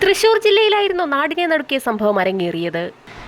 തൃശൂർ ജില്ലയിലായിരുന്നു നാടിനെ നടുക്കിയ സംഭവം അരങ്ങേറിയത്.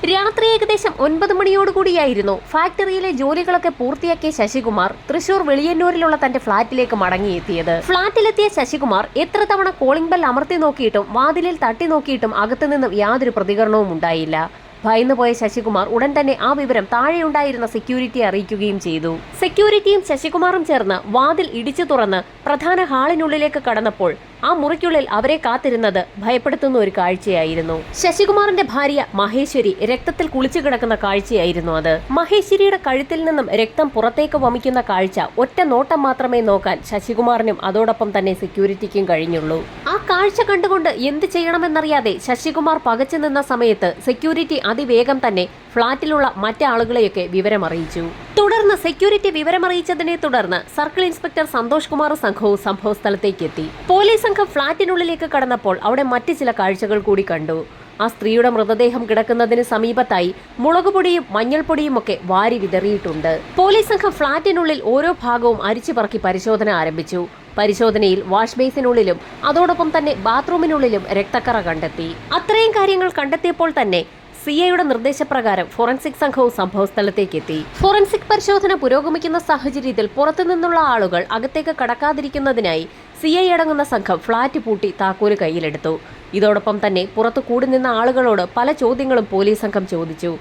രാത്രി ഏകദേശം 9 മണിയോടുകൂടിയായിരുന്നു ഫാക്ടറിയിലെ ജോലികളൊക്കെ പൂർത്തിയാക്കിയ ശശികുമാർ തൃശൂർ വെളിയന്നൂരിലുള്ള തന്റെ ഫ്ളാറ്റിലേക്ക് മടങ്ങിയെത്തിയത്. ഫ്ളാറ്റിലെത്തിയ ശശികുമാർ എത്ര തവണ കോളിംഗ് ബെൽ അമർത്തി നോക്കിയിട്ടും വാതിലിൽ തട്ടി നോക്കിയിട്ടും അകത്തുനിന്നും യാതൊരു പ്രതികരണവും ഉണ്ടായില്ല. ഭയന്നുപോയ ശശികുമാർ ഉടൻ തന്നെ ആ വിവരം താഴെയുണ്ടായിരുന്ന സെക്യൂരിറ്റിയെ അറിയിക്കുകയും ചെയ്തു. സെക്യൂരിറ്റിയും ശശികുമാറും ചേർന്ന് വാതിൽ ഇടിച്ചു തുറന്ന് പ്രധാന ഹാളിനുള്ളിലേക്ക് കടന്നപ്പോൾ ആ മുറിക്കുള്ളിൽ അവരെ കാത്തിരുന്നത് ഭയപ്പെടുത്തുന്ന ഒരു കാഴ്ചയായിരുന്നു. ശശികുമാറിന്റെ ഭാര്യ മഹേശ്വരി രക്തത്തിൽ കുളിച്ചു കിടക്കുന്ന കാഴ്ചയായിരുന്നു അത്. മഹേശ്വരിയുടെ കഴുത്തിൽ നിന്നും രക്തം പുറത്തേക്ക് വമിക്കുന്ന കാഴ്ച ഒറ്റ നോട്ടം മാത്രമേ നോക്കാൻ ശശികുമാറിനും അതോടൊപ്പം തന്നെ സെക്യൂരിറ്റിക്കും കഴിഞ്ഞുള്ളൂ. ആ കാഴ്ച കണ്ടുകൊണ്ട് എന്ത് ചെയ്യണമെന്നറിയാതെ ശശികുമാർ പകച്ചു നിന്ന സമയത്ത് സെക്യൂരിറ്റി അതിവേഗം തന്നെ ഫ്ളാറ്റിലുള്ള മറ്റാളുകളെയൊക്കെ വിവരമറിയിച്ചു. തുടർന്ന് സെക്യൂരിറ്റി വിവരമറിയിച്ചതിനെ തുടർന്ന് സർക്കിൾ ഇൻസ്പെക്ടർ സന്തോഷ് കുമാർ സംഘവും സംഭവ സ്ഥലത്തേക്ക് എത്തി. പോലീസ് സംഘം ഫ്ളാറ്റിനുള്ളിലേക്ക് കടന്നപ്പോൾ അവിടെ മറ്റു ചില കാഴ്ചകൾ കൂടി കണ്ടു. ആ സ്ത്രീയുടെ മൃതദേഹം കിടക്കുന്നതിന് സമീപത്തായി മുളകുപൊടിയും മഞ്ഞൾപ്പൊടിയും ഒക്കെ വാരി വിതറിയിട്ടുണ്ട്. പോലീസ് സംഘം ഫ്ളാറ്റിനുള്ളിൽ ഓരോ ഭാഗവും അരിച്ചു പറക്കി പരിശോധന ആരംഭിച്ചു. പരിശോധനയിൽ വാഷ് ബേസിനുള്ളിലും അതോടൊപ്പം തന്നെ ബാത്റൂമിനുള്ളിലും രക്തക്കറ കണ്ടെത്തി. അത്രയും കാര്യങ്ങൾ കണ്ടെത്തിയപ്പോൾ തന്നെ സിഐയുടെ നിർദ്ദേശപ്രകാരം ഫോറൻസിക് സംഘവും സംഭവസ്ഥലത്തേക്ക് എത്തി. ഫോറൻസിക് പരിശോധന പുരോഗമിക്കുന്ന സാഹചര്യത്തിൽ പുറത്തുനിന്നുള്ള ആളുകൾ അകത്തേക്ക് കടക്കാതിരിക്കുന്നതിനായി സിഐ അടങ്ങുന്ന സംഘം ഫ്ളാറ്റ് പൂട്ടി താക്കോല് കയ്യിലെടുത്തു. ഇതോടൊപ്പം തന്നെ പുറത്തു കൂടി നിന്ന ആളുകളോട് പല ചോദ്യങ്ങളും പോലീസ് സംഘം ചോദിച്ചു.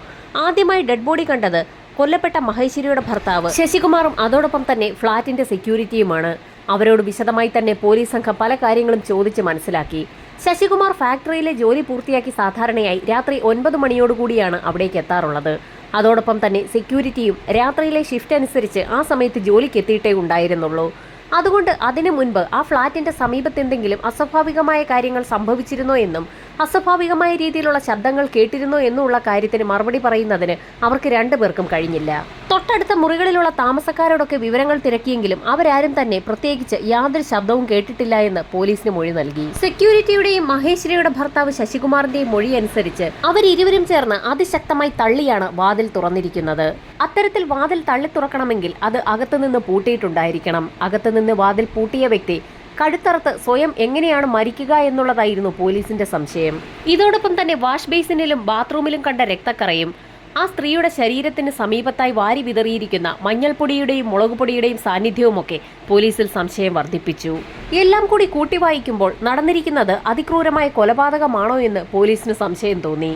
ആദ്യമായി ഡെഡ് ബോഡി കണ്ടത് കൊല്ലപ്പെട്ട മഹേശ്വരിയുടെ ഭർത്താവ് ശശികുമാറും അതോടൊപ്പം തന്നെ ഫ്ളാറ്റിന്റെ സെക്യൂരിറ്റിയുമാണ്. അവരോട് വിശദമായി തന്നെ പോലീസ് സംഘം പല കാര്യങ്ങളും ചോദിച്ച് മനസ്സിലാക്കി. ശശികുമാർ ഫാക്ടറിയിലെ ജോലി പൂർത്തിയാക്കി സാധാരണയായി രാത്രി 9 മണിയോടുകൂടിയാണ് അവിടേക്ക് എത്താറുള്ളത്. അതോടൊപ്പം തന്നെ സെക്യൂരിറ്റിയും രാത്രിയിലെ ഷിഫ്റ്റ് അനുസരിച്ച് ആ സമയത്ത് ജോലിക്ക് എത്തിയിട്ടേ ഉണ്ടായിരുന്നുള്ളൂ. അതുകൊണ്ട് അതിനു മുൻപ് ആ ഫ്ളാറ്റിന്റെ സമീപത്ത് എന്തെങ്കിലും അസ്വാഭാവികമായ കാര്യങ്ങൾ സംഭവിച്ചിരുന്നോ എന്നും അസ്വാഭാവികമായ രീതിയിലുള്ള ശബ്ദങ്ങൾ കേട്ടിരുന്നോ എന്നുള്ള കാര്യത്തിന് മറുപടി പറയുന്നതിന് അവർക്ക് രണ്ടുപേർക്കും കഴിഞ്ഞില്ല. തൊട്ടടുത്ത മുറികളിലുള്ള താമസക്കാരോടൊക്കെ വിവരങ്ങൾ തിരക്കിയെങ്കിലും അവരാരും തന്നെ പ്രത്യേകിച്ച് യാതൊരു ശബ്ദവും കേട്ടിട്ടില്ല എന്ന് പോലീസിന് മൊഴി നൽകി. സെക്യൂരിറ്റിയുടെയും മഹേശ്വരിയുടെ ഭർത്താവ് ശശികുമാറിന്റെയും മൊഴി അനുസരിച്ച് അവരിരുവരും ചേർന്ന് അതിശക്തമായി തള്ളിയാണ് വാതിൽ തുറന്നിരിക്കുന്നത്. അത്തരത്തിൽ വാതിൽ തള്ളി തുറക്കണമെങ്കിൽ അത് അകത്തുനിന്ന് പൂട്ടിയിട്ടുണ്ടായിരിക്കണം. അകത്തുനിന്ന് വാതിൽ പൂട്ടിയ വ്യക്തി കഴുത്തറുത്ത് സ്വയം എങ്ങനെയാണ് മരിക്കുക എന്നുള്ളതായിരുന്നു പോലീസിന്റെ സംശയം. ഇതോടൊപ്പം തന്നെ വാഷ് ബേസിനിലും ബാത്റൂമിലും കണ്ട രക്തക്കറയും ആ സ്ത്രീയുടെ ശരീരത്തിന് സമീപത്തായി വാരി വിതറിയിരിക്കുന്ന മഞ്ഞൾപ്പൊടിയുടെയും മുളകുപൊടിയുടെയും സാന്നിധ്യവുമൊക്കെ പോലീസിൽ സംശയം വർദ്ധിപ്പിച്ചു. എല്ലാം കൂടി കൂട്ടി വായിക്കുമ്പോൾ നടന്നിരിക്കുന്നത് അതിക്രൂരമായ കൊലപാതകമാണോ എന്ന് പോലീസിന് സംശയം തോന്നി.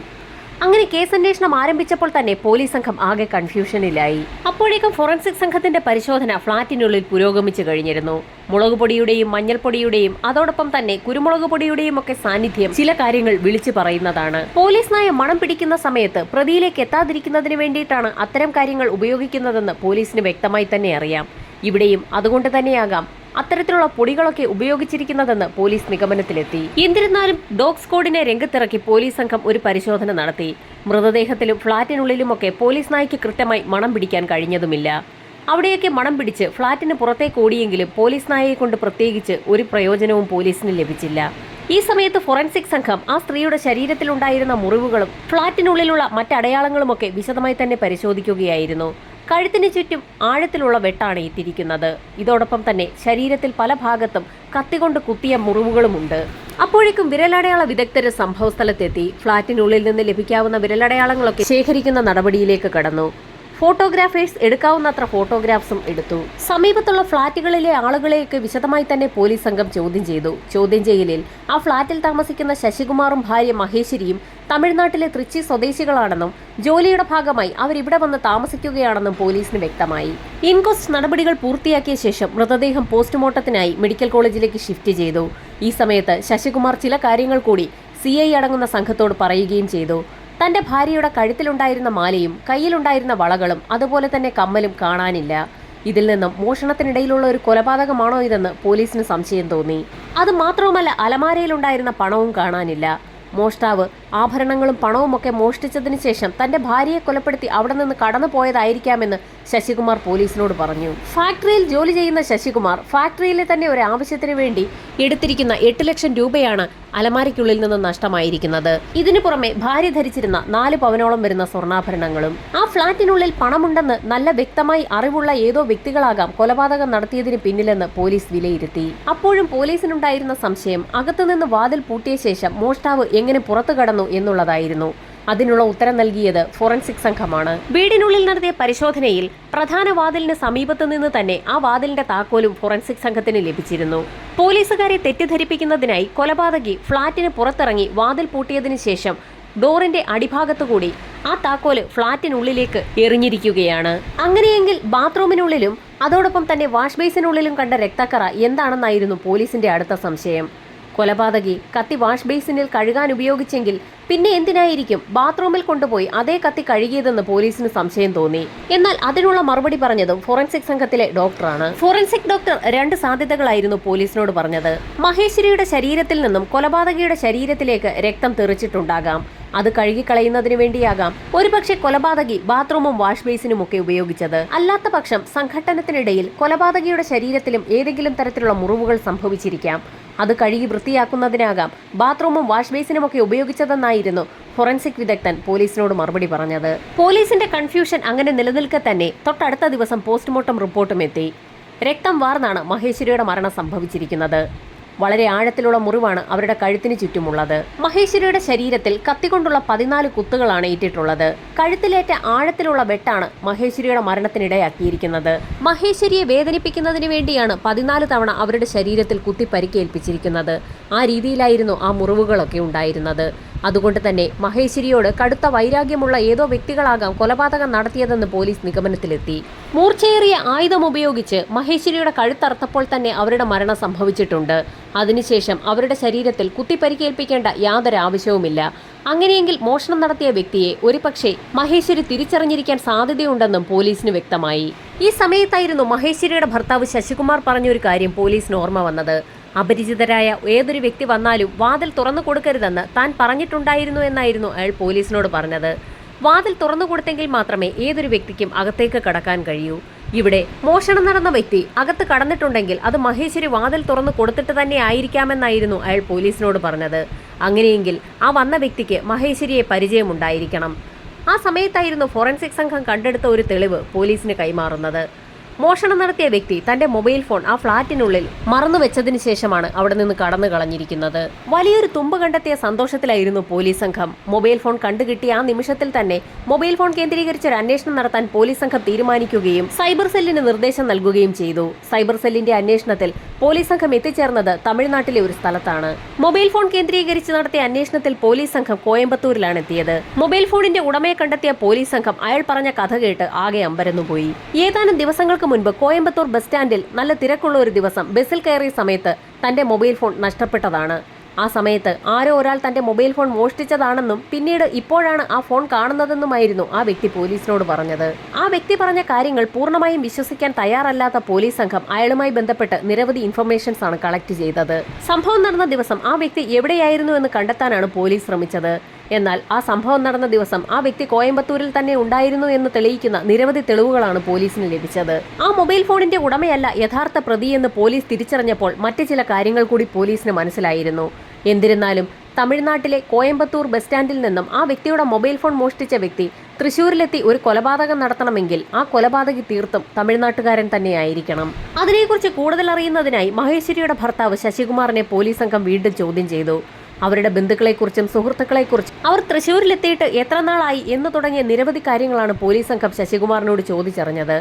അങ്ങനെ കേസന്വേഷണം ആരംഭിച്ചപ്പോൾ തന്നെ പോലീസ് സംഘം ആകെ കൺഫ്യൂഷനിലായി. അപ്പോഴേക്കും ഫോറൻസിക് സംഘത്തിന്റെ പരിശോധന ഫ്ളാറ്റിനുള്ളിൽ പുരോഗമിച്ചു കഴിഞ്ഞിരുന്നു. മുളകുപൊടിയുടെയും മഞ്ഞൾപ്പൊടിയുടെയും അതോടൊപ്പം തന്നെ കുരുമുളക് പൊടിയുടെയും ഒക്കെ സാന്നിധ്യം ചില കാര്യങ്ങൾ വിളിച്ചു പറയുന്നതാണ്. പോലീസ് നായ മണം പിടിക്കുന്ന സമയത്ത് പ്രതിയിലേക്ക് എത്താതിരിക്കുന്നതിന് വേണ്ടിയിട്ടാണ് അത്തരം കാര്യങ്ങൾ ഉപയോഗിക്കുന്നതെന്ന് പോലീസിന് വ്യക്തമായി തന്നെ അറിയാം. ഇവിടെയും അതുകൊണ്ട് തന്നെയാകാം അത്തരത്തിലുള്ള പൊടികളൊക്കെ ഉപയോഗിച്ചിരിക്കുന്നതെന്ന് പോലീസ് നിഗമനത്തിലെത്തി. എന്നിരുന്നാലും ഡോഗ് സ്ക്വാഡിനെ രംഗത്തിറക്കി പോലീസ് സംഘം ഒരു പരിശോധന നടത്തി. മൃതദേഹത്തിലും ഫ്ളാറ്റിനുള്ളിലുമൊക്കെ പോലീസ് നായ്ക്ക് കൃത്യമായി മണം പിടിക്കാൻ കഴിഞ്ഞതുമില്ല. അവിടെയൊക്കെ മണം പിടിച്ച് ഫ്ളാറ്റിന് പുറത്തേക്ക് ഓടിയെങ്കിലും പോലീസ് നായയെ കൊണ്ട് പ്രത്യേകിച്ച് ഒരു പ്രയോജനവും പോലീസിന് ലഭിച്ചില്ല. ഈ സമയത്ത് ഫോറൻസിക് സംഘം ആ സ്ത്രീയുടെ ശരീരത്തിലുണ്ടായിരുന്ന മുറിവുകളും ഫ്ളാറ്റിനുള്ളിലുള്ള മറ്റടയാളങ്ങളുമൊക്കെ വിശദമായി തന്നെ പരിശോധിക്കുകയായിരുന്നു. കഴുത്തിന് ചുറ്റും ആഴത്തിലുള്ള വെട്ടാണ് ഇട്ടിരിക്കുന്നത്. ഇതോടൊപ്പം തന്നെ ശരീരത്തിൽ പല ഭാഗത്തും കത്തികൊണ്ട് കുത്തിയ മുറിവുകളുമുണ്ട്. അപ്പോഴേക്കും വിരലടയാള വിദഗ്ധര് സംഭവസ്ഥലത്തെത്തി ഫ്ളാറ്റിനുള്ളിൽ നിന്ന് ലഭിക്കാവുന്ന വിരലടയാളങ്ങളൊക്കെ ശേഖരിക്കുന്ന നടപടിയിലേക്ക് കടന്നു. ഫോട്ടോഗ്രാഫേഴ്സ് എടുക്കാവുന്നത്ര ഫോട്ടോഗ്രാഫ്സും എടുത്തു. സമീപത്തുള്ള ഫ്ളാറ്റുകളിലെ ആളുകളെയൊക്കെ വിശദമായി തന്നെ പോലീസ് സംഘം ചോദ്യം ചെയ്തു. ചോദ്യം ചെയ്യലിൽ ആ ഫ്ളാറ്റിൽ താമസിക്കുന്ന ശശികുമാറും ഭാര്യ മഹേശ്വരിയും തമിഴ്നാട്ടിലെ തൃച്ചി സ്വദേശികളാണെന്നും ജോലിയുടെ ഭാഗമായി അവരിവിടെ വന്ന് താമസിക്കുകയാണെന്നും പോലീസിന് വ്യക്തമായി. ഇൻക്വസ്റ്റ് നടപടികൾ പൂർത്തിയാക്കിയ ശേഷം മൃതദേഹം പോസ്റ്റ്മോർട്ടത്തിനായി മെഡിക്കൽ കോളേജിലേക്ക് ഷിഫ്റ്റ് ചെയ്തു. ഈ സമയത്ത് ശശികുമാർ ചില കാര്യങ്ങൾ കൂടി സിഐ അടങ്ങുന്ന സംഘത്തോട് പറയുകയും ചെയ്തു. തന്റെ ഭാര്യയുടെ കഴുത്തിലുണ്ടായിരുന്ന മാലയും കയ്യിലുണ്ടായിരുന്ന വളകളും അതുപോലെ തന്നെ കമ്മലും കാണാനില്ല. ഇതിൽ നിന്നും മോഷണത്തിനിടയിലുള്ള ഒരു കൊലപാതകമാണോ ഇതെന്ന് പോലീസിന് സംശയം തോന്നി. അത് മാത്രവുമല്ല, അലമാരയിലുണ്ടായിരുന്ന പണവും കാണാനില്ല. മോഷ്ടാവ് ആഭരണങ്ങളും പണവുമൊക്കെ മോഷ്ടിച്ചതിന് ശേഷം തന്റെ ഭാര്യയെ കൊലപ്പെടുത്തി അവിടെ നിന്ന് കടന്നു പോയതായിരിക്കാമെന്ന് ശശികുമാർ പോലീസിനോട് പറഞ്ഞു. ഫാക്ടറിയിൽ ജോലി ചെയ്യുന്ന ശശികുമാർ ഫാക്ടറിയിലെ തന്നെ ഒരു ആവശ്യത്തിന് വേണ്ടി എടുത്തിരിക്കുന്ന 8 ലക്ഷം രൂപയാണ് അലമാരയ്ക്കുള്ളിൽ നിന്ന് നഷ്ടമായിരിക്കുന്നത്. ഇതിനു പുറമെ ഭാര്യ ധരിച്ചിരുന്ന 4 പവനോളം വരുന്ന സ്വർണ്ണാഭരണങ്ങളും. ആ ഫ്ളാറ്റിനുള്ളിൽ പണമുണ്ടെന്ന് നല്ല വ്യക്തമായി അറിവുള്ള ഏതോ വ്യക്തികളാകാം കൊലപാതകം നടത്തിയതിന് പിന്നിലെന്ന് പോലീസ് വിലയിരുത്തി. അപ്പോഴും പോലീസിനുണ്ടായിരുന്ന സംശയം അകത്തുനിന്ന് വാതിൽ പൂട്ടിയ ശേഷം മോഷ്ടാവ് എങ്ങനെ പുറത്തു കടന്നു എന്നുള്ളതായിരുന്നു. അതിനുള്ള ഉത്തരം നൽകിയത് ഫോറൻസിക് സംഘമാണ്. വീടിനുള്ളിൽ നടത്തിയ പരിശോധനയിൽ പ്രധാന വാതിലിന് സമീപത്തു നിന്ന് തന്നെ ആ വാതിലിന്റെ താക്കോലും ഫോറൻസിക് സംഘത്തിന് ലഭിച്ചിരുന്നു. പോലീസുകാരെ തെറ്റിദ്ധരിപ്പിക്കുന്നതിനായി കൊലപാതകി ഫ്ളാറ്റിന് പുറത്തിറങ്ങി വാതിൽ പൂട്ടിയതിനു ശേഷം ഡോറിന്റെ അടിഭാഗത്തുകൂടി ആ താക്കോല് ഫ്ളാറ്റിനുള്ളിലേക്ക് എറിഞ്ഞിരിക്കുകയാണ്. അങ്ങനെയെങ്കിൽ ബാത്റൂമിനുള്ളിലും അതോടൊപ്പം തന്നെ വാഷ് ബേസിനുള്ളിലും കണ്ട രക്തക്കറ എന്താണെന്നായിരുന്നു പോലീസിന്റെ അടുത്ത സംശയം. കൊലപാതകി കത്തി വാഷ് ബേസിനിൽ കഴുകാൻ ഉപയോഗിച്ചെങ്കിൽ പിന്നെ എന്തിനായിരിക്കും ബാത്റൂമിൽ കൊണ്ടുപോയി അതേ കത്തി കഴുകിയതെന്ന് പോലീസിന് സംശയം തോന്നി. എന്നാൽ അതിനുള്ള മറുപടി പറഞ്ഞതും ഫോറൻസിക് സംഘത്തിലെ ഡോക്ടറാണ്. ഫോറൻസിക് ഡോക്ടർ 2 സാധ്യതകളായിരുന്നു പോലീസിനോട് പറഞ്ഞത്. മഹേശ്വരിയുടെ ശരീരത്തിൽ നിന്നും കൊലപാതകിയുടെ ശരീരത്തിലേക്ക് രക്തം തെറിച്ചിട്ടുണ്ടാകാം. അത് കഴുകിക്കളയുന്നതിന് വേണ്ടിയാകാം ഒരുപക്ഷെ കൊലപാതകി ബാത്റൂമും വാഷ് ബേസിനും ഒക്കെ ഉപയോഗിച്ചത്. അല്ലാത്ത പക്ഷം സംഘട്ടനത്തിനിടയിൽ കൊലപാതകിയുടെ ശരീരത്തിലും ഏതെങ്കിലും തരത്തിലുള്ള മുറിവുകൾ സംഭവിച്ചിരിക്കാം. അത് കഴുകി വൃത്തിയാക്കുന്നതിനാകാം ബാത്റൂമും വാഷ് ബേസിനുമൊക്കെ ഉപയോഗിച്ചതെന്നായിരുന്നു ഫോറൻസിക് വിദഗ്ധൻ പോലീസിനോട് മറുപടി പറഞ്ഞത്. പോലീസിന്റെ കൺഫ്യൂഷൻ അങ്ങനെ നിലനിൽക്കെ തന്നെ തൊട്ടടുത്ത ദിവസം പോസ്റ്റ്മോർട്ടം റിപ്പോർട്ടും എത്തി. രക്തം വാർന്നാണ് മഹേശ്വരിയുടെ മരണം സംഭവിച്ചിരിക്കുന്നത്. വളരെ ആഴത്തിലുള്ള മുറിവാണ് അവരുടെ കഴുത്തിന് ചുറ്റുമുള്ളത്. മഹേശ്വരിയുടെ ശരീരത്തിൽ കത്തികൊണ്ടുള്ള 14 കുത്തുകളാണ് ഏറ്റിട്ടുള്ളത്. കഴുത്തിലേറ്റ ആഴത്തിലുള്ള വെട്ടാണ് മഹേശ്വരിയുടെ മരണത്തിനിടയാക്കിയിരിക്കുന്നത്. മഹേശ്വരിയെ വേദനിപ്പിക്കുന്നതിന് വേണ്ടിയാണ് 14 തവണ അവരുടെ ശരീരത്തിൽ കുത്തി പരിക്കേൽപ്പിച്ചിരിക്കുന്നത്. ആ രീതിയിലായിരുന്നു ആ മുറിവുകളൊക്കെ ഉണ്ടായിരുന്നത്. അതുകൊണ്ട് തന്നെ മഹേശ്വരിയോട് കടുത്ത വൈരാഗ്യമുള്ള ഏതോ വ്യക്തികളാകാം കൊലപാതകം നടത്തിയതെന്ന് പോലീസ് നിഗമനത്തിലെത്തി. മൂർച്ചയേറിയ ആയുധം ഉപയോഗിച്ച് മഹേശ്വരിയുടെ കഴുത്തറുത്തപ്പോൾ തന്നെ അവരുടെ മരണം സംഭവിച്ചിട്ടുണ്ട്. അതിനുശേഷം അവരുടെ ശരീരത്തിൽ കുത്തിപ്പരിക്കേൽപ്പിക്കേണ്ട യാതൊരു ആവശ്യവുമില്ല. അങ്ങനെയെങ്കിൽ മോഷണം നടത്തിയ വ്യക്തിയെ ഒരുപക്ഷെ മഹേശ്വരി തിരിച്ചറിഞ്ഞിരിക്കാൻ സാധ്യതയുണ്ടെന്നും പോലീസിന് വ്യക്തമായി. ഈ സമയത്തായിരുന്നു മഹേശ്വരിയുടെ ഭർത്താവ് ശശികുമാർ പറഞ്ഞൊരു കാര്യം പോലീസിന് ഓർമ്മ വന്നത്. അപരിചിതരായ ഏതൊരു വ്യക്തി വന്നാലും വാതിൽ തുറന്നു കൊടുക്കരുതെന്ന് താൻ പറഞ്ഞിട്ടുണ്ടായിരുന്നു എന്നായിരുന്നു അയാൾ പോലീസിനോട് പറഞ്ഞത്. വാതിൽ തുറന്നു കൊടുത്തെങ്കിൽ മാത്രമേ ഏതൊരു വ്യക്തിക്കും അകത്തേക്ക് കടക്കാൻ കഴിയൂ. ഇവിടെ മോഷണം നടന്ന വ്യക്തി അകത്ത് കടന്നിട്ടുണ്ടെങ്കിൽ അത് മഹേശ്വരി വാതിൽ തുറന്നു കൊടുത്തിട്ട് തന്നെ ആയിരിക്കാമെന്നായിരുന്നു അയാൾ പോലീസിനോട് പറഞ്ഞത്. അങ്ങനെയെങ്കിൽ ആ വന്ന വ്യക്തിക്ക് മഹേശ്വരിയെ പരിചയമുണ്ടായിരിക്കണം. ആ സമയത്തായിരുന്നു ഫോറൻസിക് സംഘം കണ്ടെടുത്ത ഒരു തെളിവ് പോലീസിന് കൈമാറുന്നത്. മോഷണം നടത്തിയ വ്യക്തി തന്റെ മൊബൈൽ ഫോൺ ആ ഫ്ളാറ്റിനുള്ളിൽ മറന്നുവെച്ചതിന് ശേഷമാണ് അവിടെ നിന്ന് കടന്നു കളഞ്ഞിരിക്കുന്നത്. വലിയൊരു തുമ്പ് കണ്ടെത്തിയ സന്തോഷത്തിലായിരുന്നു പോലീസ് സംഘം. മൊബൈൽ ഫോൺ കണ്ടുകിട്ടിയ ആ നിമിഷത്തിൽ തന്നെ മൊബൈൽ ഫോൺ കേന്ദ്രീകരിച്ച് ഒരു അന്വേഷണം നടത്താൻ പോലീസ് സംഘം തീരുമാനിക്കുകയും സൈബർ സെല്ലിന് നിർദ്ദേശം നൽകുകയും ചെയ്തു. സൈബർ സെല്ലിന്റെ അന്വേഷണത്തിൽ പോലീസ് സംഘം എത്തിച്ചേർന്നത് തമിഴ്നാട്ടിലെ ഒരു സ്ഥലത്താണ്. മൊബൈൽ ഫോൺ കേന്ദ്രീകരിച്ച് നടത്തിയ അന്വേഷണത്തിൽ പോലീസ് സംഘം കോയമ്പത്തൂരിലാണ് എത്തിയത്. മൊബൈൽ ഫോണിന്റെ ഉടമയെ കണ്ടെത്തിയ പോലീസ് സംഘം അയാൾ പറഞ്ഞ കഥ കേട്ട് ആകെ അമ്പരന്നുപോയി. ഏതാനും ദിവസങ്ങൾക്ക് മുൻപ് കോയമ്പത്തൂർ ബസ് സ്റ്റാൻഡിൽ നല്ല തിരക്കുള്ള ഒരു ദിവസം ബസ്സിൽ കയറിയ സമയത്ത് തന്റെ മൊബൈൽ ഫോൺ നഷ്ടപ്പെട്ടതാണ്. ആ സമയത്ത് ആരോ ഒരാൾ തന്റെ മൊബൈൽ ഫോൺ മോഷ്ടിച്ചതാണെന്നും പിന്നീട് ഇപ്പോഴാണ് ആ ഫോൺ കാണുന്നതെന്നുമായിരുന്നു ആ വ്യക്തി പോലീസിനോട് പറഞ്ഞത്. ആ വ്യക്തി പറഞ്ഞ കാര്യങ്ങൾ പൂർണ്ണമായും വിശ്വസിക്കാൻ തയ്യാറല്ലാത്ത പോലീസ് സംഘം അയാളുമായി ബന്ധപ്പെട്ട് നിരവധി ഇൻഫർമേഷൻസ് ആണ് കളക്ട് ചെയ്തത്. സംഭവം നടന്ന ദിവസം ആ വ്യക്തി എവിടെയായിരുന്നു എന്ന് കണ്ടെത്താനാണ് പോലീസ് ശ്രമിച്ചത്. എന്നാൽ ആ സംഭവം നടന്ന ദിവസം ആ വ്യക്തി കോയമ്പത്തൂരിൽ തന്നെ ഉണ്ടായിരുന്നു എന്ന് തെളിയിക്കുന്ന നിരവധി തെളിവുകളാണ് പോലീസിന് ലഭിച്ചത്. ആ മൊബൈൽ ഫോണിന്റെ ഉടമയല്ല യഥാർത്ഥ പ്രതിയെന്ന് പോലീസ് തിരിച്ചറിഞ്ഞപ്പോൾ മറ്റു ചില കാര്യങ്ങൾ കൂടി പോലീസിന് മനസ്സിലായിരുന്നു. എന്നിരുന്നാലും തമിഴ്നാട്ടിലെ കോയമ്പത്തൂർ ബസ് സ്റ്റാൻഡിൽ നിന്നും ആ വ്യക്തിയുടെ മൊബൈൽ ഫോൺ മോഷ്ടിച്ച വ്യക്തി തൃശൂരിലെത്തി ഒരു കൊലപാതകം നടത്തണമെങ്കിൽ ആ കൊലപാതകി തീർത്തും തമിഴ്നാട്ടുകാരൻ തന്നെയായിരിക്കണം. അതിനെക്കുറിച്ച് കൂടുതൽ അറിയുന്നതിനായി മഹേശ്വരിയുടെ ഭർത്താവ് ശശികുമാറിനെ പോലീസ് സംഘം വീണ്ടും ചോദ്യം ചെയ്തു. അവരുടെ ബന്ധുക്കളെക്കുറിച്ചും സുഹൃത്തുക്കളെക്കുറിച്ചും അവർ തൃശ്ശൂരിലെത്തിയിട്ട് എത്ര നാളായി എന്ന് തുടങ്ങിയ നിരവധി കാര്യങ്ങളാണ് പോലീസ് സംഘം ശശികുമാറിനോട് ചോദിച്ചറിഞ്ഞത്.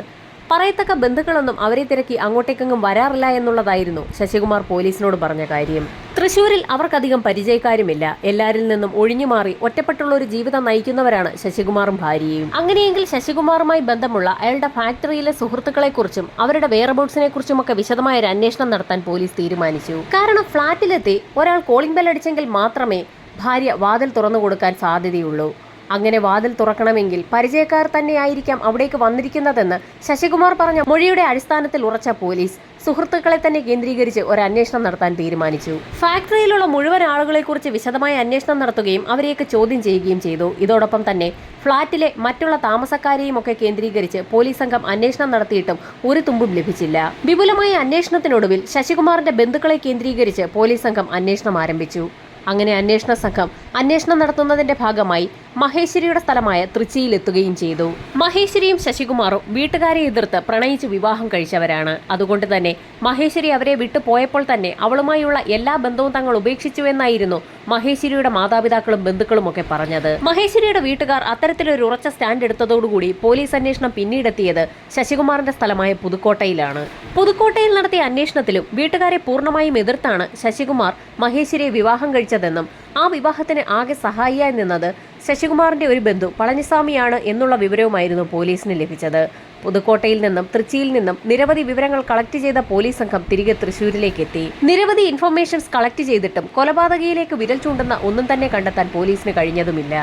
പറയത്തക്ക ബന്ധുക്കളൊന്നും അവരെ തിരക്കി അങ്ങോട്ടേക്കെങ്ങും വരാറില്ല എന്നുള്ളതായിരുന്നു ശശികുമാർ പോലീസിനോട് പറഞ്ഞ കാര്യം. തൃശ്ശൂരിൽ അവർക്കധികം പരിചയക്കാരുമില്ല. എല്ലാരിൽ നിന്നും ഒഴിഞ്ഞുമാറി ഒറ്റപ്പെട്ടുള്ള ഒരു ജീവിതം നയിക്കുന്നവരാണ് ശശികുമാറും ഭാര്യയും. അങ്ങനെയെങ്കിൽ ശശികുമാറുമായി ബന്ധമുള്ള അയാളുടെ ഫാക്ടറിയിലെ സുഹൃത്തുക്കളെക്കുറിച്ചും അവരുടെ വെയർബൌട്ട്സിനെ കുറിച്ചുമൊക്കെ വിശദമായ ഒരു അന്വേഷണം നടത്താൻ പോലീസ് തീരുമാനിച്ചു. കാരണം ഫ്ളാറ്റിലെത്തി ഒരാൾ കോളിംഗ് ബെൽ അടിച്ചെങ്കിൽ മാത്രമേ ഭാര്യ വാതിൽ തുറന്നു കൊടുക്കാൻ സാധ്യതയുള്ളൂ. അങ്ങനെ വാതിൽ തുറക്കണമെങ്കിൽ പരിചയക്കാർ തന്നെയായിരിക്കാം അവിടേക്ക് വന്നിരിക്കുന്നതെന്ന് ശശികുമാർ പറഞ്ഞ മൊഴിയുടെ അടിസ്ഥാനത്തിൽ ഉറച്ച പോലീസ് സുഹൃത്തുക്കളെ തന്നെ കേന്ദ്രീകരിച്ച് ഒരു അന്വേഷണം നടത്താൻ തീരുമാനിച്ചു. ഫാക്ടറിയിലുള്ള മുഴുവൻ ആളുകളെക്കുറിച്ച് വിശദമായ അന്വേഷണം നടത്തുകയും അവരെയൊക്കെ ചോദ്യം ചെയ്യുകയും ചെയ്തു. ഇതോടൊപ്പം തന്നെ ഫ്ളാറ്റിലെ മറ്റുള്ള താമസക്കാരെയും ഒക്കെ കേന്ദ്രീകരിച്ച് പോലീസ് സംഘം അന്വേഷണം നടത്തിയിട്ടും ഒരു തുമ്പും ലഭിച്ചില്ല. വിപുലമായ അന്വേഷണത്തിനൊടുവിൽ ശശികുമാറിന്റെ ബന്ധുക്കളെ കേന്ദ്രീകരിച്ച് പോലീസ് സംഘം അന്വേഷണം ആരംഭിച്ചു. അങ്ങനെ അന്വേഷണ സംഘം അന്വേഷണം നടത്തുന്നതിന്റെ ഭാഗമായി മഹേശ്വരിയുടെ സ്ഥലമായ തൃച്ചിയിലെത്തുകയും ചെയ്തു. മഹേശ്വരിയും ശശികുമാറും വീട്ടുകാരെ എതിർത്ത് പ്രണയിച്ച് വിവാഹം കഴിച്ചവരാണ്. അതുകൊണ്ട് തന്നെ മഹേശ്വരി അവരെ വിട്ടു പോയപ്പോൾ തന്നെ അവളുമായുള്ള എല്ലാ ബന്ധവും തങ്ങൾ ഉപേക്ഷിച്ചുവെന്നായിരുന്നു മഹേശ്വരിയുടെ മാതാപിതാക്കളും ബന്ധുക്കളും ഒക്കെ പറഞ്ഞത്. മഹേശ്വരിയുടെ വീട്ടുകാർ അത്തരത്തിലൊരു ഉറച്ച സ്റ്റാൻഡ് എടുത്തതോടുകൂടി പോലീസ് അന്വേഷണം പിന്നീടെത്തിയത് ശശികുമാറിന്റെ സ്ഥലമായ പുതുക്കോട്ടയിലാണ്. പുതുക്കോട്ടയിൽ നടത്തിയ അന്വേഷണത്തിലും വീട്ടുകാരെ പൂർണ്ണമായും എതിർത്താണ് ശശികുമാർ മഹേശ്വരിയെ വിവാഹം കഴിച്ചതെന്നും ആ വിവാഹത്തിന് ആകെ സഹായിയായി നിന്നത് ശശികുമാറിന്റെ ഒരു ബന്ധു പളനിസ്വാമിയാണ് എന്നുള്ള വിവരവുമായിരുന്നു പോലീസിന് ലഭിച്ചത്. പുതുക്കോട്ടയിൽ നിന്നും തൃച്ചിയിൽ നിന്നും നിരവധി വിവരങ്ങൾ കളക്ട് ചെയ്ത പോലീസ് സംഘം തിരികെ തൃശൂരിലേക്ക് എത്തി. നിരവധി ഇൻഫർമേഷൻസ് കളക്ട് ചെയ്തിട്ടും കൊലപാതകയിലേക്ക് വിരൽ ചൂണ്ടുന്ന ഒന്നും തന്നെ കണ്ടെത്താൻ പോലീസിന് കഴിഞ്ഞതുമില്ല.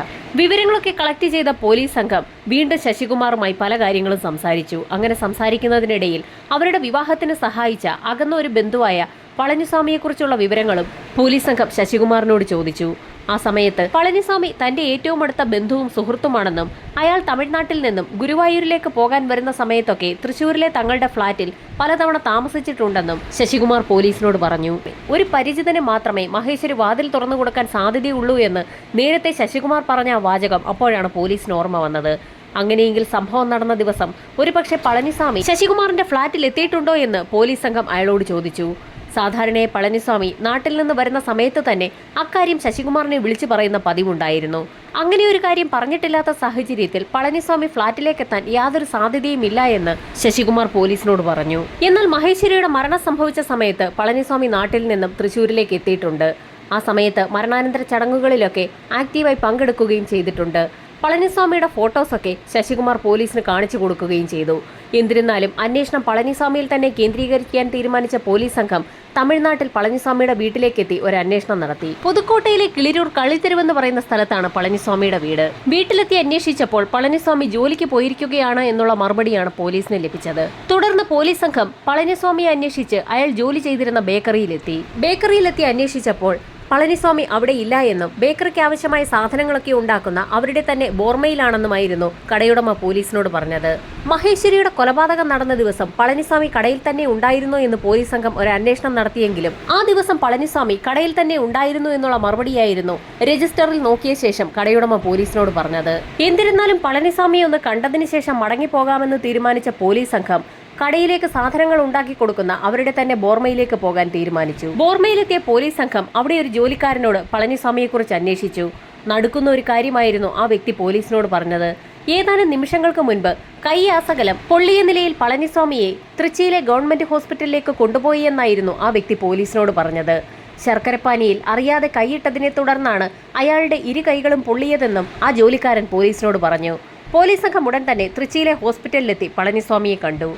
വിവരങ്ങളൊക്കെ കളക്ട് ചെയ്ത പോലീസ് സംഘം വീണ്ടും ശശികുമാറുമായി പല കാര്യങ്ങളും സംസാരിച്ചു. അങ്ങനെ സംസാരിക്കുന്നതിനിടയിൽ അവരുടെ വിവാഹത്തിന് സഹായിച്ച അകന്ന ഒരു ബന്ധുവായ പളനിസ്വാമിയെക്കുറിച്ചുള്ള വിവരങ്ങളും പോലീസ് സംഘം ശശികുമാറിനോട് ചോദിച്ചു. ആ സമയത്ത് പളനിസ്വാമി തന്റെ ഏറ്റവും അടുത്ത ബന്ധുവും സുഹൃത്തുമാണെന്നും അയാൾ തമിഴ്നാട്ടിൽ നിന്നും ഗുരുവായൂരിലേക്ക് പോകാൻ വരുന്ന സമയത്തൊക്കെ തൃശൂരിലെ തങ്ങളുടെ ഫ്ളാറ്റിൽ പലതവണ താമസിച്ചിട്ടുണ്ടെന്നും ശശികുമാർ പോലീസിനോട് പറഞ്ഞു. ഒരു പരിചിതന് മാത്രമേ മഹേശ്വരി വാതിൽ തുറന്നു കൊടുക്കാൻ സാധ്യതയുള്ളൂ എന്ന് നേരത്തെ ശശികുമാർ പറഞ്ഞ ആ വാചകം അപ്പോഴാണ് പോലീസിന് ഓർമ്മ വന്നത്. അങ്ങനെയെങ്കിൽ സംഭവം നടന്ന ദിവസം ഒരുപക്ഷെ പളനിസ്വാമി ശശികുമാറിന്റെ ഫ്ളാറ്റിൽ എത്തിയിട്ടുണ്ടോ എന്ന് പോലീസ് സംഘം അയാളോട് ചോദിച്ചു. സാധാരണയായി പളനിസ്വാമി നാട്ടിൽ നിന്ന് വരുന്ന സമയത്ത് തന്നെ അക്കാര്യം ശശികുമാറിനെ വിളിച്ചു പറയുന്ന പതിവുണ്ടായിരുന്നു. അങ്ങനെ ഒരു കാര്യം പറഞ്ഞിട്ടില്ലാത്ത സാഹചര്യത്തിൽ പളനിസ്വാമി ഫ്ളാറ്റിലേക്ക് എത്താൻ യാതൊരു സാധ്യതയുമില്ല എന്ന് ശശികുമാർ പോലീസിനോട് പറഞ്ഞു. എന്നാൽ മഹേശ്വരിയുടെ മരണം സംഭവിച്ച സമയത്ത് പളനിസ്വാമി നാട്ടിൽ നിന്നും തൃശൂരിലേക്ക് എത്തിയിട്ടുണ്ട്. ആ സമയത്ത് മരണാനന്തര ചടങ്ങുകളിലൊക്കെ ആക്റ്റീവായി പങ്കെടുക്കുകയും ചെയ്തിട്ടുണ്ട്. പളനിസ്വാമിയുടെ ഫോട്ടോസൊക്കെ ശശികുമാർ പോലീസിന് കാണിച്ചു കൊടുക്കുകയും ചെയ്തു. എന്നിരുന്നാലും അന്വേഷണം പളനിസ്വാമിയിൽ തന്നെ കേന്ദ്രീകരിക്കാൻ തീരുമാനിച്ച പോലീസ് സംഘം തമിഴ്നാട്ടിൽ പളനിസ്വാമിയുടെ വീട്ടിലേക്കെത്തി ഒരു അന്വേഷണം നടത്തി. പുതുക്കോട്ടയിലെ കിളിരൂർ കളിത്തെരുവെന്ന് പറയുന്ന സ്ഥലത്താണ് പളനിസ്വാമിയുടെ വീട്. വീട്ടിലെത്തി അന്വേഷിച്ചപ്പോൾ പളനിസ്വാമി ജോലിക്ക് പോയിരിക്കുകയാണ് എന്നുള്ള മറുപടിയാണ് പോലീസിന് ലഭിച്ചത്. തുടർന്ന് പോലീസ് സംഘം പളനിസ്വാമിയെ അന്വേഷിച്ച് അയാൾ ജോലി ചെയ്തിരുന്ന ബേക്കറിയിലെത്തി അന്വേഷിച്ചപ്പോൾ പളനിസ്വാമി അവിടെ ഇല്ല എന്നും ബേക്കറിക്ക് ആവശ്യമായ സാധനങ്ങളൊക്കെ ഉണ്ടാക്കുന്ന അവരുടെ തന്നെ ബോർമയിലാണെന്നുമായിരുന്നു കടയുടമ പോലീസിനോട് പറഞ്ഞത്. മഹേശ്വരിയുടെ കൊലപാതകം നടന്ന ദിവസം പളനിസ്വാമി കടയിൽ തന്നെ ഉണ്ടായിരുന്നു എന്ന് പോലീസ് സംഘം ഒരു അന്വേഷണം നടത്തിയെങ്കിലും ആ ദിവസം പളനിസ്വാമി കടയിൽ തന്നെ ഉണ്ടായിരുന്നു എന്നുള്ള മറുപടിയായിരുന്നു രജിസ്റ്ററിൽ നോക്കിയ ശേഷം കടയുടമ പോലീസിനോട് പറഞ്ഞത്. എന്നിരുന്നാലും പളനിസ്വാമിയെ ഒന്ന് കണ്ടതിന് ശേഷം മടങ്ങിപ്പോകാമെന്ന് തീരുമാനിച്ച പോലീസ് സംഘം കടയിലേക്ക് സാധനങ്ങൾ ഉണ്ടാക്കി കൊടുക്കുന്ന അവരുടെ തന്നെ ബോർമയിലേക്ക് പോകാൻ തീരുമാനിച്ചു. ബോർമയിലെത്തിയ പോലീസ് സംഘം അവിടെ ഒരു ജോലിക്കാരനോട് പളനിസ്വാമിയെക്കുറിച്ച് അന്വേഷിച്ചു. നടുക്കുന്ന ഒരു കാര്യമായിരുന്നു ആ വ്യക്തി പോലീസിനോട് പറഞ്ഞത്. ഏതാനും നിമിഷങ്ങൾക്ക് മുൻപ് കൈയാസകലം പൊള്ളിയ നിലയിൽ പളനിസ്വാമിയെ തൃച്ചിയിലെ ഗവൺമെന്റ് ഹോസ്പിറ്റലിലേക്ക് കൊണ്ടുപോയി എന്നായിരുന്നു ആ വ്യക്തി പോലീസിനോട് പറഞ്ഞത്. ശർക്കരപ്പാനിയിൽ അറിയാതെ കൈയിട്ടതിനെ തുടർന്നാണ് അയാളുടെ ഇരു കൈകളും പൊള്ളിയതെന്നും ആ ജോലിക്കാരൻ പോലീസിനോട് പറഞ്ഞു. പോലീസ് സംഘം ഉടൻ തന്നെ തൃച്ചിയിലെ ഹോസ്പിറ്റലിലെത്തി പളനിസ്വാമിയെ കണ്ടു.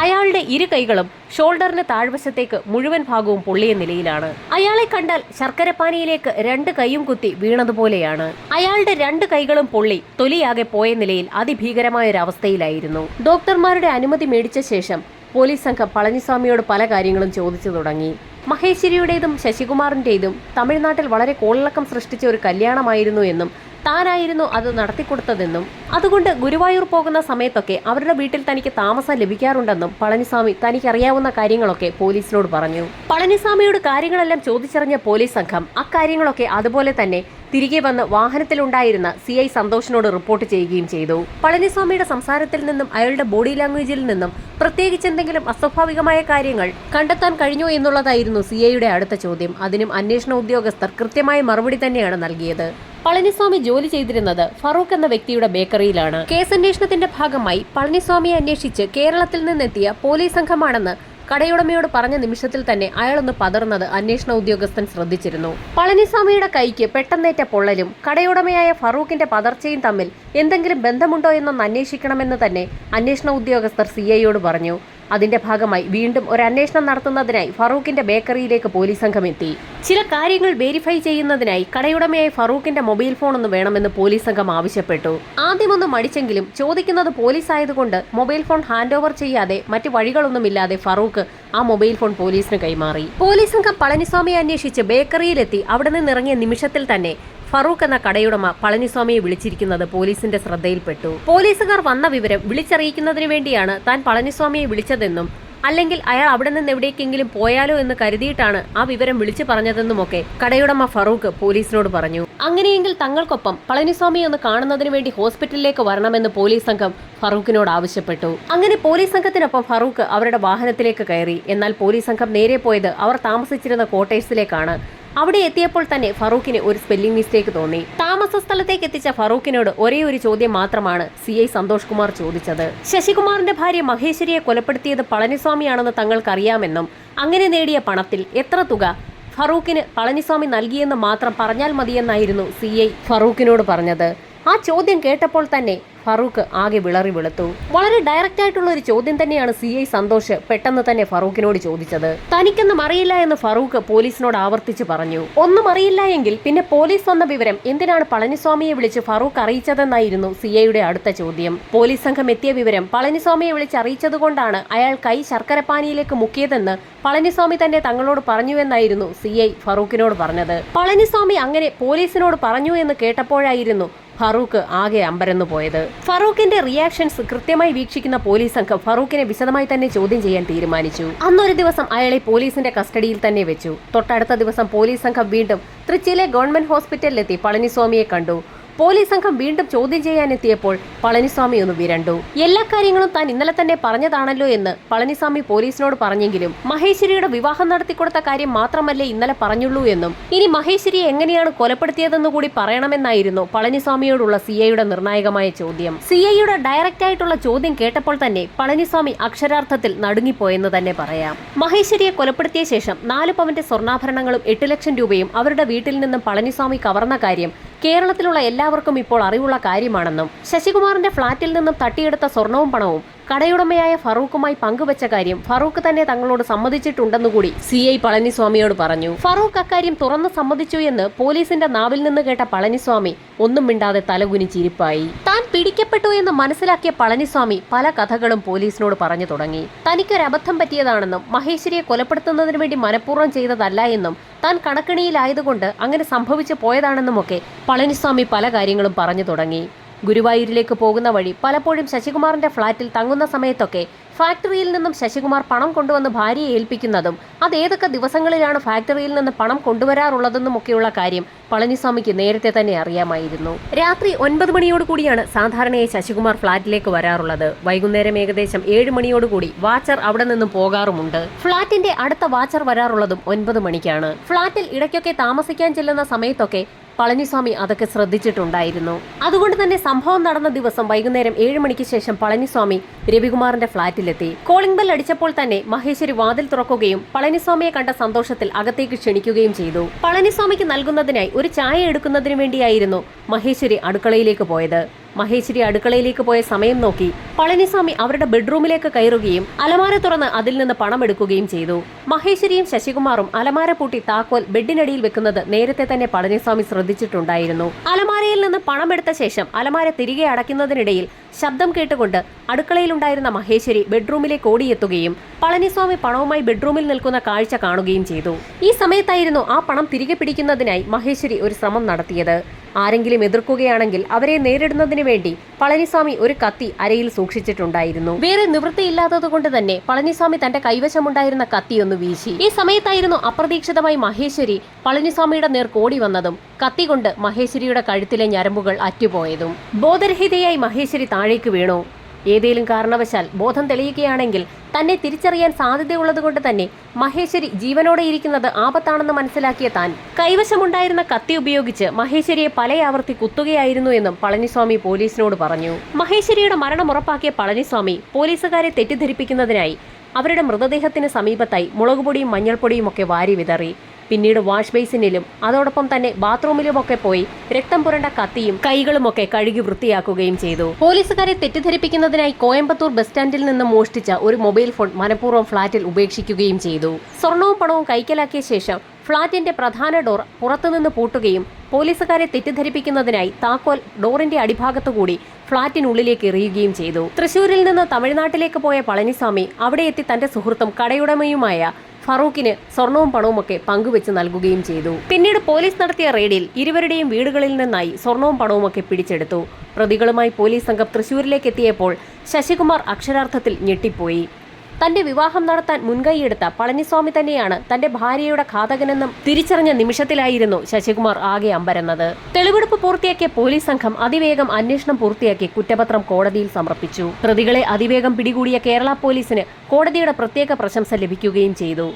അയാളുടെ ഇരു കൈകളും ഷോൾഡറിന് താഴ്വശത്തേക്ക് മുഴുവൻ ഭാഗവും പൊള്ളിയ നിലയിലാണ്. അയാളെ കണ്ടാൽ ശർക്കരപ്പാനിയിലേക്ക് രണ്ട് കൈയും കുത്തി വീണതുപോലെയാണ്. അയാളുടെ രണ്ട് കൈകളും പൊള്ളി തൊലിയാകെ പോയ നിലയിൽ അതിഭീകരമായ ഒരു അവസ്ഥയിലായിരുന്നു. ഡോക്ടർമാരുടെ അനുമതി മേടിച്ച ശേഷം പോലീസ് സംഘം പളനിസ്വാമിയോട് പല കാര്യങ്ങളും ചോദിച്ചു തുടങ്ങി. മഹേശ്വരിയുടേതും ശശികുമാറിന്റേതും തമിഴ്നാട്ടിൽ വളരെ കോളിളക്കം സൃഷ്ടിച്ച ഒരു കല്യാണമായിരുന്നു എന്നും താനായിരുന്നു അത് നടത്തിക്കൊടുത്തതെന്നും അതുകൊണ്ട് ഗുരുവായൂർ പോകുന്ന സമയത്തൊക്കെ അവരുടെ വീട്ടിൽ തനിക്ക് താമസം ലഭിക്കാറുണ്ടെന്നും പളനിസ്വാമി തനിക്കറിയാവുന്ന കാര്യങ്ങളൊക്കെ പോലീസിനോട് പറഞ്ഞു. പളനിസ്വാമിയോട് കാര്യങ്ങളെല്ലാം ചോദിച്ചറിഞ്ഞ പോലീസ് സംഘം അക്കാര്യങ്ങളൊക്കെ അതുപോലെ തന്നെ തിരികെ വന്ന് വാഹനത്തിലുണ്ടായിരുന്ന CI സന്തോഷിനോട് റിപ്പോർട്ട് ചെയ്യുകയും ചെയ്തു. പളനിസ്വാമിയുടെ സംസാരത്തിൽ നിന്നും അയാളുടെ ബോഡി ലാംഗ്വേജിൽ നിന്നും പ്രത്യേകിച്ച് എന്തെങ്കിലും അസ്വാഭാവികമായ കാര്യങ്ങൾ കണ്ടെത്താൻ കഴിഞ്ഞോ എന്നുള്ളതായിരുന്നു CIയുടെ അടുത്ത ചോദ്യം. അതിനും അന്വേഷണ ഉദ്യോഗസ്ഥർ കൃത്യമായ മറുപടി തന്നെയാണ് നൽകിയത്. പളനിസ്വാമി ജോലി ചെയ്തിരുന്നത് ഫറൂഖ് എന്ന വ്യക്തിയുടെ ബേക്കറിയിലാണ്. കേസന്വേഷണത്തിന്റെ ഭാഗമായി പളനിസ്വാമിയെ അന്വേഷിച്ച് കേരളത്തിൽ നിന്നെത്തിയ പോലീസ് സംഘമാണെന്ന് കടയുടമയോട് പറഞ്ഞ നിമിഷത്തിൽ തന്നെ അയാളൊന്ന് പതർന്നത് അന്വേഷണ ഉദ്യോഗസ്ഥൻ ശ്രദ്ധിച്ചിരുന്നു. പളനിസ്വാമിയുടെ കൈക്ക് പെട്ടെന്നേറ്റ പൊള്ളലും കടയുടമയായ ഫറൂഖിന്റെ പതർച്ചയും തമ്മിൽ എന്തെങ്കിലും ബന്ധമുണ്ടോ എന്നൊന്ന് അന്വേഷിക്കണമെന്ന് തന്നെ അന്വേഷണ ഉദ്യോഗസ്ഥർ CIയോട് പറഞ്ഞു. അതിന്റെ ഭാഗമായി വീണ്ടും ഒരു അന്വേഷണം നടത്തുന്നതിനായി ഫറൂഖിന്റെ ബേക്കറിയിലേക്ക് പോലീസ് സംഘം എത്തി. ചില കാര്യങ്ങൾ വെരിഫൈ ചെയ്യുന്നതിനായി കടയുടമയായ ഫറൂഖിന്റെ മൊബൈൽ ഫോൺ ഒന്ന് വേണമെന്ന് പോലീസ് സംഘം ആവശ്യപ്പെട്ടു. ആദ്യമൊന്നും മടിച്ചെങ്കിലും ചോദിക്കുന്നത് പോലീസ് ആയതുകൊണ്ട് മൊബൈൽ ഫോൺ ഹാൻഡ് ഓവർ ചെയ്യാതെ മറ്റു വഴികളൊന്നുമില്ലാതെ ഫറൂഖ് ആ മൊബൈൽ ഫോൺ പോലീസിന് കൈമാറി. പോലീസ് സംഘം പളനിസ്വാമിയെ അന്വേഷിച്ച് ബേക്കറിയിലെത്തി. അവിടെ നിന്നിറങ്ങിയ നിമിഷത്തിൽ തന്നെ ഫറൂഖ് എന്ന കടയുടമ പളനിസ്വാമിയെ വിളിച്ചിരിക്കുന്നത് പോലീസിന്റെ ശ്രദ്ധയിൽപ്പെട്ടു. പോലീസുകാർ വന്ന വിവരം വിളിച്ചറിയിക്കുന്നതിന് വേണ്ടിയാണ് താൻ പളനിസ്വാമിയെ വിളിച്ചതെന്നും അല്ലെങ്കിൽ അയാൾ അവിടെ നിന്ന് എവിടേക്കെങ്കിലും പോയാലോ എന്ന് കരുതിയിട്ടാണ് ആ വിവരം വിളിച്ചു പറഞ്ഞതെന്നുമൊക്കെ കടയുടമ ഫറൂഖ് പോലീസിനോട് പറഞ്ഞു. അങ്ങനെയെങ്കിൽ തങ്ങൾക്കൊപ്പം പളനിസ്വാമിയെ ഒന്ന് കാണുന്നതിന് വേണ്ടി ഹോസ്പിറ്റലിലേക്ക് വരണമെന്ന് പോലീസ് സംഘം ഫറൂഖിനോട് ആവശ്യപ്പെട്ടു. അങ്ങനെ പോലീസ് സംഘത്തിനൊപ്പം ഫറൂഖ് അവരുടെ വാഹനത്തിലേക്ക് കയറി. എന്നാൽ പോലീസ് സംഘം നേരെ പോയത് അവർ താമസിച്ചിരുന്ന ക്വാർട്ടേഴ്സിലേക്കാണ്. അവിടെ എത്തിയപ്പോൾ തന്നെ ഫറൂഖിന് ഒരു സ്പെല്ലിംഗ് മിസ്റ്റേക്ക് തോന്നി. താമസ സ്ഥലത്തേക്ക് എത്തിച്ച ഫറൂഖിനോട് ഒരേ ഒരു ചോദ്യം മാത്രമാണ് CI സന്തോഷ് കുമാർ ചോദിച്ചത്. ശശികുമാറിന്റെ ഭാര്യ മഹേശ്വരിയെ കൊലപ്പെടുത്തിയത് പളനിസ്വാമിയാണെന്ന് തങ്ങൾക്കറിയാമെന്നും അങ്ങനെ നേടിയ പണത്തിൽ എത്ര തുക ഫറൂഖിന് പളനിസ്വാമി നൽകിയെന്ന് മാത്രം പറഞ്ഞാൽ മതിയെന്നായിരുന്നു CI ഫറൂഖിനോട് പറഞ്ഞത്. ആ ചോദ്യം കേട്ടപ്പോൾ തന്നെ ഫറൂഖ് ആകെ വിളറി വെളുത്തു. വളരെ ഡയറക്റ്റ് ആയിട്ടുള്ള ഒരു ചോദ്യം തന്നെയാണ് CI സന്തോഷ് പെട്ടെന്ന് തന്നെ ഫറൂഖിനോട് ചോദിച്ചത്. തനിക്കൊന്നും അറിയില്ല എന്ന് ഫറൂഖ് പോലീസിനോട് ആവർത്തിച്ച് പറഞ്ഞു. ഒന്നും അറിയില്ല എങ്കിൽ പിന്നെ പോലീസ് വന്ന വിവരം എന്തിനാണ് പളനിസ്വാമിയെ വിളിച്ച് ഫറൂഖ് അറിയിച്ചതെന്നായിരുന്നു CIയുടെ അടുത്ത ചോദ്യം. പോലീസ് സംഘം എത്തിയ വിവരം പളനിസ്വാമിയെ വിളിച്ച് അറിയിച്ചതുകൊണ്ടാണ് അയാൾ കൈ ശർക്കരപ്പാനിയിലേക്ക് മുക്കിയതെന്ന് പളനിസ്വാമി തന്നെ തങ്ങളോട് പറഞ്ഞുവെന്നായിരുന്നു CI ഫറൂഖിനോട് പറഞ്ഞത്. പളനിസ്വാമി അങ്ങനെ പോലീസിനോട് പറഞ്ഞു എന്ന് കേട്ടപ്പോഴായിരുന്നു ഫറൂഖ് ആകെ അമ്പരന്നു പോയത്. ഫറൂഖിന്റെ റിയാക്ഷൻസ് കൃത്യമായി വീക്ഷിക്കുന്ന പോലീസ് സംഘം ഫറൂഖിനെ വിശദമായി തന്നെ ചോദ്യം ചെയ്യാൻ തീരുമാനിച്ചു. അന്നൊരു ദിവസം അയാളെ പോലീസിന്റെ കസ്റ്റഡിയിൽ തന്നെ വെച്ചു. തൊട്ടടുത്ത ദിവസം പോലീസ് സംഘം വീണ്ടും തൃച്ചിയിലെ ഗവൺമെന്റ് ഹോസ്പിറ്റലിലെത്തി പളനിസ്വാമിയെ കണ്ടു. പോലീസ് സംഘം വീണ്ടും ചോദ്യം ചെയ്യാനെത്തിയപ്പോൾ പളനിസ്വാമി ഒന്ന് വിരണ്ടു. എല്ലാ കാര്യങ്ങളും താൻ ഇന്നലെ തന്നെ പറഞ്ഞതാണല്ലോ എന്ന് പളനിസ്വാമി പോലീസിനോട് പറഞ്ഞെങ്കിലും മഹേശ്വരിയുടെ വിവാഹം നടത്തിക്കൊടുത്ത കാര്യം മാത്രമല്ലേ ഇന്നലെ പറഞ്ഞുള്ളൂ എന്നും ഇനി മഹേശ്വരിയെ എങ്ങനെയാണ് കൊലപ്പെടുത്തിയതെന്നു കൂടി പറയണമെന്നായിരുന്നു പളനിസ്വാമിയോടുള്ള CIയുടെ നിർണായകമായ ചോദ്യം. CIയുടെ ഡയറക്റ്റ് ആയിട്ടുള്ള ചോദ്യം കേട്ടപ്പോൾ തന്നെ പളനിസ്വാമി അക്ഷരാർത്ഥത്തിൽ നടുങ്ങിപ്പോയെന്ന് തന്നെ പറയാം. മഹേശ്വരിയെ കൊലപ്പെടുത്തിയ ശേഷം 4 പവന്റെ സ്വർണ്ണാഭരണങ്ങളും 8 ലക്ഷം രൂപയും അവരുടെ വീട്ടിൽ നിന്നും പളനിസ്വാമി കവർന്ന കാര്യം കേരളത്തിലുള്ള എല്ലാവർക്കും ഇപ്പോൾ അറിവുള്ള കാര്യമാണെന്നും ശശികുമാറിന്റെ ഫ്ളാറ്റിൽ നിന്നും തട്ടിയെടുത്ത സ്വർണവും പണവും കടയുടമയായ ഫറൂഖുമായി പങ്കുവച്ച കാര്യം ഫറൂഖ് തന്നെ തങ്ങളോട് സമ്മതിച്ചിട്ടുണ്ടെന്നുകൂടി CI പളനിസ്വാമിയോട് പറഞ്ഞു. ഫറൂഖ് അക്കാര്യം തുറന്നു സമ്മതിച്ചു എന്ന് പോലീസിന്റെ നാവിൽ നിന്ന് കേട്ട പളനിസ്വാമി ഒന്നും മിണ്ടാതെ തലകുനിച്ചിരിപ്പായി. താൻ പിടിക്കപ്പെട്ടു എന്ന് മനസ്സിലാക്കിയ പളനിസ്വാമി പല കഥകളും പോലീസിനോട് പറഞ്ഞു തുടങ്ങി. തനിക്കൊരബദ്ധം പറ്റിയതാണെന്നും മഹേശ്വരിയെ കൊലപ്പെടുത്തുന്നതിന് വേണ്ടി മനഃപൂർവ്വം ചെയ്തതല്ല എന്നും താൻ കണക്കിണിയിലായതുകൊണ്ട് അങ്ങനെ സംഭവിച്ചു പോയതാണെന്നുമൊക്കെ പളനിസ്വാമി പല കാര്യങ്ങളും പറഞ്ഞു തുടങ്ങി. ഗുരുവായൂരിലേക്ക് പോകുന്ന വഴി പലപ്പോഴും ശശികുമാറിന്റെ ഫ്ളാറ്റിൽ തങ്ങുന്ന സമയത്തൊക്കെ ഫാക്ടറിയിൽ നിന്നും ശശികുമാർ പണം കൊണ്ടുവന്ന് ഭാര്യയെ ഏൽപ്പിക്കുന്നതും അതേതൊക്കെ ദിവസങ്ങളിലാണ് ഫാക്ടറിയിൽ നിന്ന് പണം കൊണ്ടുവരാറുള്ളതെന്നുമൊക്കെയുള്ള കാര്യം പളനിസ്വാമിക്ക് നേരത്തെ തന്നെ അറിയാമായിരുന്നു. രാത്രി 9 മണിയോടുകൂടിയാണ് സാധാരണയായി ശശികുമാർ ഫ്ളാറ്റിലേക്ക് വരാറുള്ളത്. വൈകുന്നേരം ഏകദേശം 7 മണിയോടുകൂടി വാച്ചർ അവിടെ നിന്നും പോകാറുമുണ്ട്. ഫ്ളാറ്റിന്റെ അടുത്ത വാച്ചർ വരാറുള്ളതും 9 മണിക്കാണ്. ഫ്ളാറ്റിൽ ഇടയ്ക്കൊക്കെ താമസിക്കാൻ ചെല്ലുന്ന സമയത്തൊക്കെ പളനിസ്വാമി അതൊക്കെ ശ്രദ്ധിച്ചിട്ടുണ്ടായിരുന്നു. അതുകൊണ്ട് തന്നെ സംഭവം നടന്ന ദിവസം വൈകുന്നേരം 7 മണിക്ക് ശേഷം പളനിസ്വാമി രവികുമാറിന്റെ ഫ്ളാറ്റിലെത്തി. കോളിംഗ് ബെൽ അടിച്ചപ്പോൾ തന്നെ മഹേശ്വരി വാതിൽ തുറക്കുകയും പളനിസ്വാമിയെ കണ്ട സന്തോഷത്തിൽ അകത്തേക്ക് ക്ഷണിക്കുകയും ചെയ്തു. പളനിസ്വാമിക്ക് നൽകുന്നതിനായി ഒരു ചായ എടുക്കുന്നതിന് വേണ്ടിയായിരുന്നു മഹേശ്വരി അടുക്കളയിലേക്ക് പോയത്. മഹേശ്വരി അടുക്കളയിലേക്ക് പോയ സമയം നോക്കി പളനിസ്വാമി അവരുടെ ബെഡ്റൂമിലേക്ക് കയറുകയും അലമാര തുറന്ന് അതിൽ നിന്ന് പണം എടുക്കുകയും ചെയ്തു. മഹേശ്വരിയും ശശികുമാറും അലമാര പൂട്ടി താക്കോൽ ബെഡിനടിയിൽ വെക്കുന്നത് നേരത്തെ തന്നെ പളനിസ്വാമി ശ്രദ്ധിച്ചിട്ടുണ്ടായിരുന്നു. അലമാരയിൽ നിന്ന് പണം എടുത്ത ശേഷം അലമാര തിരികെ അടയ്ക്കുന്നതിനിടയിൽ ശബ്ദം കേട്ടുകൊണ്ട് അടുക്കളയിലുണ്ടായിരുന്ന മഹേശ്വരി ബെഡ്റൂമിലേക്ക് ഓടിയെത്തുകയും പളനിസ്വാമി പണവുമായി ബെഡ്റൂമിൽ നിൽക്കുന്ന കാഴ്ച കാണുകയും ചെയ്തു. ഈ സമയത്തായിരുന്നു ആ പണം തിരികെ പിടിക്കുന്നതിനായി മഹേശ്വരി ഒരു ശ്രമം നടത്തിയത്. ആരെങ്കിലും എതിർക്കുകയാണെങ്കിൽ അവരെ നേരിടുന്നതിന് വേണ്ടി പളനിസ്വാമി ഒരു കത്തി അരയിൽ സൂക്ഷിച്ചിട്ടുണ്ടായിരുന്നു. വേറെ നിവൃത്തിയില്ലാത്തതുകൊണ്ട് തന്നെ പളനിസ്വാമി തന്റെ കൈവശമുണ്ടായിരുന്ന കത്തി ഒന്ന് വീശി. ഈ സമയത്തായിരുന്നു അപ്രതീക്ഷിതമായി മഹേശ്വരി പളനിസ്വാമിയുടെ നേർ കോടി വന്നതും കത്തി കൊണ്ട് മഹേശ്വരിയുടെ കഴുത്തിലെ ഞരമ്പുകൾ അറ്റുപോയതും. ബോധരഹിതയായി മഹേശ്വരി താഴേക്ക് വീണു. ഏതെങ്കിലും കാരണവശാൽ ബോധം തെളിയുകയാണെങ്കിൽ തന്നെ തിരിച്ചറിയാൻ സാധ്യതയുള്ളതുകൊണ്ട് തന്നെ മഹേശ്വരി ജീവനോടെ ഇരിക്കുന്നത് ആപത്താണെന്ന് മനസ്സിലാക്കിയ താൻ കൈവശമുണ്ടായിരുന്ന കത്തി ഉപയോഗിച്ച് മഹേശ്വരിയെ പലയാവർത്തി കുത്തുകയായിരുന്നു എന്നും പളനിസ്വാമി പോലീസിനോട് പറഞ്ഞു. മഹേശ്വരിയുടെ മരണം ഉറപ്പാക്കിയ പളനിസ്വാമി പോലീസുകാരെ തെറ്റിദ്ധരിപ്പിക്കുന്നതിനായി അവരുടെ മൃതദേഹത്തിന് സമീപത്തായി മുളകുപൊടിയും മഞ്ഞൾപ്പൊടിയും ഒക്കെ വാരി വിതറി. പിന്നീട് വാഷ് ബേസിനിലും അതോടൊപ്പം തന്നെ ബാത്റൂമിലുമൊക്കെ പോയി രക്തം പുരണ്ട കത്തിയും കൈകളുമൊക്കെ കഴുകി വൃത്തിയാക്കുകയും ചെയ്തു. പോലീസുകാരെ തെറ്റിദ്ധരിപ്പിക്കുന്നതിനായി കോയമ്പത്തൂർ ബസ് സ്റ്റാൻഡിൽ നിന്ന് മോഷ്ടിച്ച ഒരു മൊബൈൽ ഫോൺ മനഃപൂർവ്വം ഫ്ളാറ്റിൽ ഉപേക്ഷിക്കുകയും ചെയ്തു. സ്വർണവും പണവും കൈക്കലാക്കിയ ശേഷം ഫ്ളാറ്റിന്റെ പ്രധാന ഡോർ പുറത്തുനിന്ന് പൂട്ടുകയും പോലീസുകാരെ തെറ്റിദ്ധരിപ്പിക്കുന്നതിനായി താക്കോൽ ഡോറിന്റെ അടിഭാഗത്തുകൂടി ഫ്ളാറ്റിനുള്ളിലേക്ക് എറിയുകയും ചെയ്തു. തൃശൂരിൽ നിന്ന് തമിഴ്നാട്ടിലേക്ക് പോയ പളനിസ്വാമി അവിടെ എത്തി തന്റെ സുഹൃത്തും കടയുടമയുമായ ഫറൂഖിന് സ്വർണവും പണവുമൊക്കെ പങ്കുവെച്ച് നൽകുകയും ചെയ്തു. പിന്നീട് പോലീസ് നടത്തിയ റെയ്ഡിൽ ഇരുവരുടെയും വീടുകളിൽ നിന്നായി സ്വർണവും പണവുമൊക്കെ പിടിച്ചെടുത്തു. പ്രതികളുമായി പോലീസ് സംഘം തൃശൂരിലേക്ക് എത്തിയപ്പോൾ ശശികുമാർ അക്ഷരാർത്ഥത്തിൽ ഞെട്ടിപ്പോയി. തന്റെ വിവാഹം നടത്താൻ മുൻകൈയെടുത്ത പളനിസ്വാമി തന്നെയാണ് തന്റെ ഭാര്യയുടെ ഘാതകനെന്നും തിരിച്ചറിഞ്ഞ നിമിഷത്തിലായിരുന്നു ശശികുമാർ ആകെ അമ്പരന്നത്. തെളിവെടുപ്പ് പൂർത്തിയാക്കിയ പോലീസ് സംഘം അതിവേഗം അന്വേഷണം പൂർത്തിയാക്കി കുറ്റപത്രം കോടതിയിൽ സമർപ്പിച്ചു. പ്രതികളെ അതിവേഗം പിടികൂടിയ കേരള പോലീസിന് കോടതിയുടെ പ്രത്യേക പ്രശംസ ലഭിക്കുകയും ചെയ്തു.